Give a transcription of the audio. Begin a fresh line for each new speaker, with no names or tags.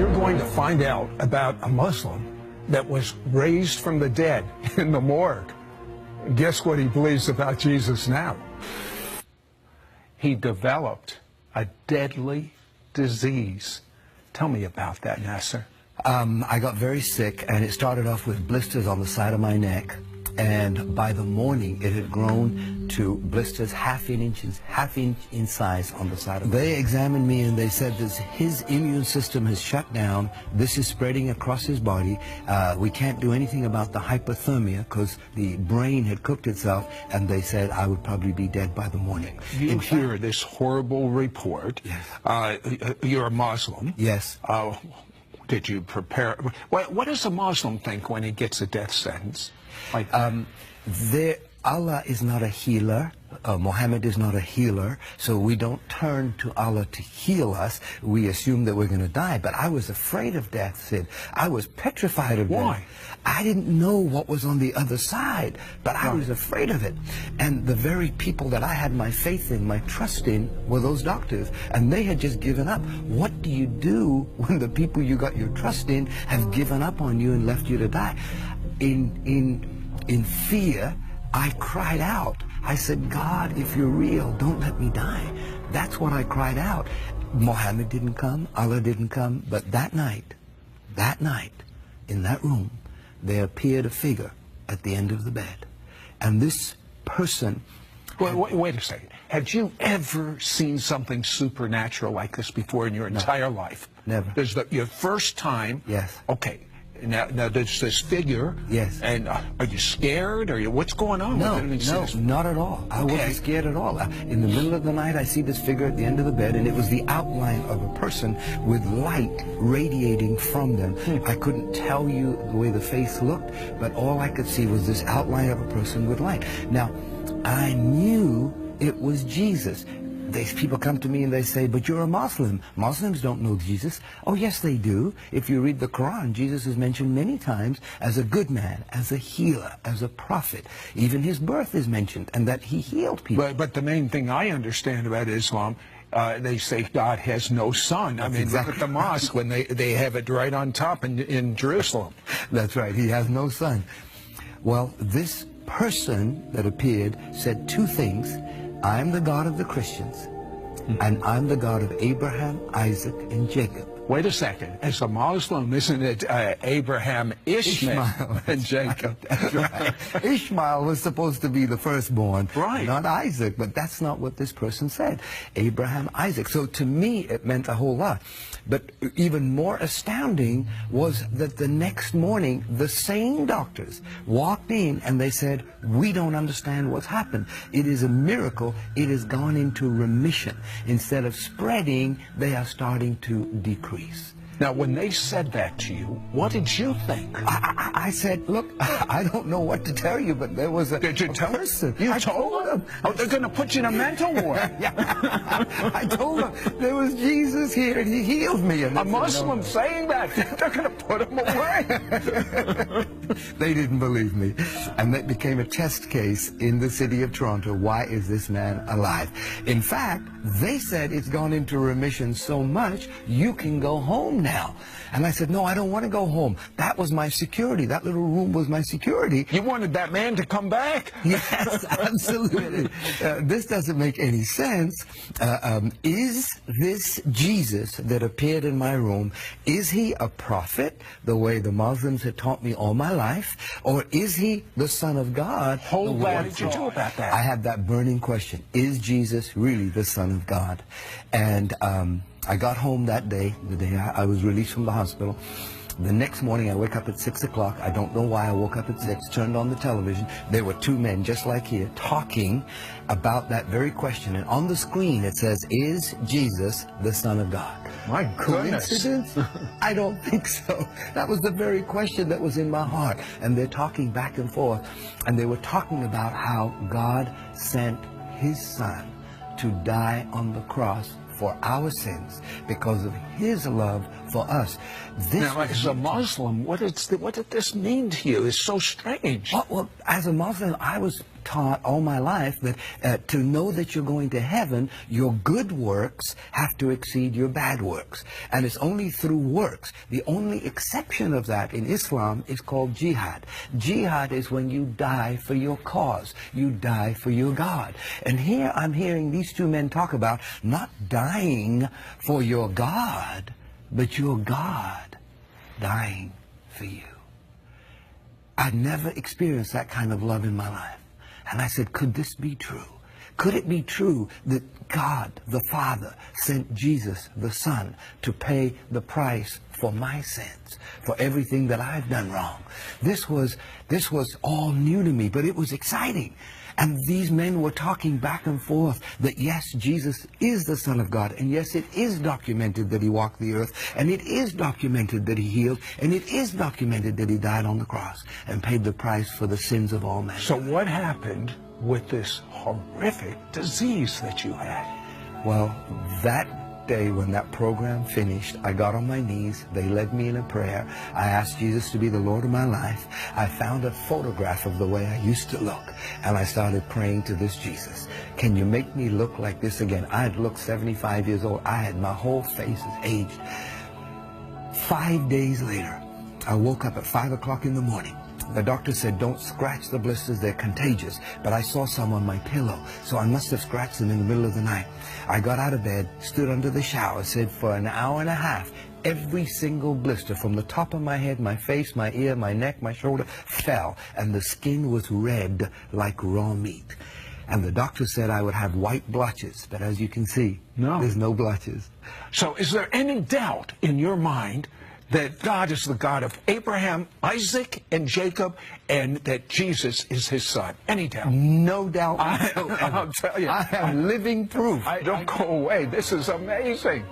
You're going to find out about a Muslim that was raised from the dead in the morgue. Guess what he believes about Jesus now? He developed a deadly disease. Tell me about that, Nasser.
I got very sick, and it started off with blisters on the side of my neck. And by the morning, it had grown to blisters half inch in size on the side of my neck. They examined me and they said that his immune system has shut down. This is spreading across his body. We can't do anything about the hypothermia because the brain had cooked itself, and they said I would probably be dead by the morning.
You hear this horrible report.
Yes.
You're a Muslim.
Yes.
Did you prepare? What does a Muslim think when he gets a death sentence? Like,
Allah is not a healer. Muhammad is not a healer, so we don't turn to Allah to heal us. We assume that we're going to die. But I was afraid of death, Sid. I was petrified of death.
Why?
I didn't know what was on the other side, but I was afraid of it. And the very people that I had my faith in, my trust in, were those doctors. And they had just given up. What do you do when the people you got your trust in have given up on you and left you to die? In fear, I cried out. I said, God, if you're real, don't let me die. That's what I cried out. Muhammad didn't come, Allah didn't come, but that night, in that room, there appeared a figure at the end of the bed. And this person...
Wait a second. Had you ever seen something supernatural like this before in your entire life?
Never.
This is your first time?
Yes.
Okay. Now there's this figure.
Yes.
And are you scared? What's going on?
No, not at all. I wasn't scared at all. In the middle of the night, I see this figure at the end of the bed, and it was the outline of a person with light radiating from them. I couldn't tell you the way the face looked, but all I could see was this outline of a person with light. Now, I knew it was Jesus. These people come to me and they say, but you're a Muslim. Muslims don't know Jesus. Oh, yes, they do. If you read the Quran, Jesus is mentioned many times as a good man, as a healer, as a prophet. Even his birth is mentioned, and that he healed people.
But the main thing I understand about Islam, they say God has no son. I mean, exactly. Look at the mosque when they have it right on top in Jerusalem.
That's right. He has no son. Well, this person that appeared said two things. I'm the God of the Christians, and I'm the God of Abraham, Isaac, and Jacob.
Wait a second. As a Muslim, isn't it Abraham, Ishmael, and Jacob?
That's right. Ishmael was supposed to be the firstborn,
right?
Not Isaac, but that's not what this person said. Abraham, Isaac. So to me, it meant a whole lot. But even more astounding was that the next morning, the same doctors walked in and they said, we don't understand what's happened. It is a miracle. It has gone into remission. Instead of spreading, they are starting to decrease.
Now, when they said that to you, what did you think?
I said, look, I don't know what to tell you, but there was a person.
You told them? Oh, they're going to put you in a mental ward.
I told them there was Jesus here, and he healed me. And
a Muslim saying that, they're going to put him away.
They didn't believe me. And that became a test case in the city of Toronto. Why is this man alive? In fact, they said it's gone into remission so much, you can go home now. And I said, no, I don't want to go home. That was my security. That little room was my security.
You wanted that man to come back?
Yes, absolutely. This doesn't make any sense. Is this Jesus that appeared in my room, is he a prophet, the way the Muslims had taught me all my life? Or is he the Son of God?
What did you do about that?
I had that burning question. Is Jesus really the Son of God? And I got home that day, the day I was released from the hospital. The next morning, I wake up at 6 o'clock. I don't know why I woke up at 6, turned on the television. There were two men, just like here, talking about that very question. And on the screen, it says, is Jesus the Son of God?
My goodness.
Coincidence? I don't think so. That was the very question that was in my heart. And they're talking back and forth. And they were talking about how God sent his Son to die on the cross for our sins because of his love for us.
Now, as a Muslim, what did this mean to you? It's so strange.
Well, as a Muslim, I was taught all my life that to know that you're going to heaven, your good works have to exceed your bad works. And it's only through works. The only exception of that in Islam is called jihad. Jihad is when you die for your cause. You die for your God. And here I'm hearing these two men talk about not dying for your God, but your God dying for you. I'd never experienced that kind of love in my life. And I said, could this be true? Could it be true that God, the Father, sent Jesus, the Son, to pay the price for my sins, for everything that I've done wrong? This was all new to me, but it was exciting. And these men were talking back and forth that yes, Jesus is the Son of God, and yes, it is documented that he walked the earth, and it is documented that he healed, and it is documented that he died on the cross and paid the price for the sins of all men.
So what happened with this horrific disease that you had?
Well, that day when that program finished, I got on my knees. They led me in a prayer. I asked Jesus to be the Lord of my life. I found a photograph of the way I used to look, and I started praying to this Jesus. Can you make me look like this again? I had looked 75 years old. My whole face is aged. 5 days later, I woke up at 5 o'clock in the morning. The doctor said, don't scratch the blisters, they're contagious. But I saw some on my pillow, so I must have scratched them in the middle of the night. I got out of bed, stood under the shower, said for an hour and a half, every single blister from the top of my head, my face, my ear, my neck, my shoulder, fell. And the skin was red like raw meat. And the doctor said I would have white blotches. But as you can see, there's no blotches.
So is there any doubt in your mind that God is the God of Abraham, Isaac, and Jacob, and that Jesus is his son? Any doubt?
No doubt.
I'll tell you.
I am living proof.
Don't go away. This is amazing.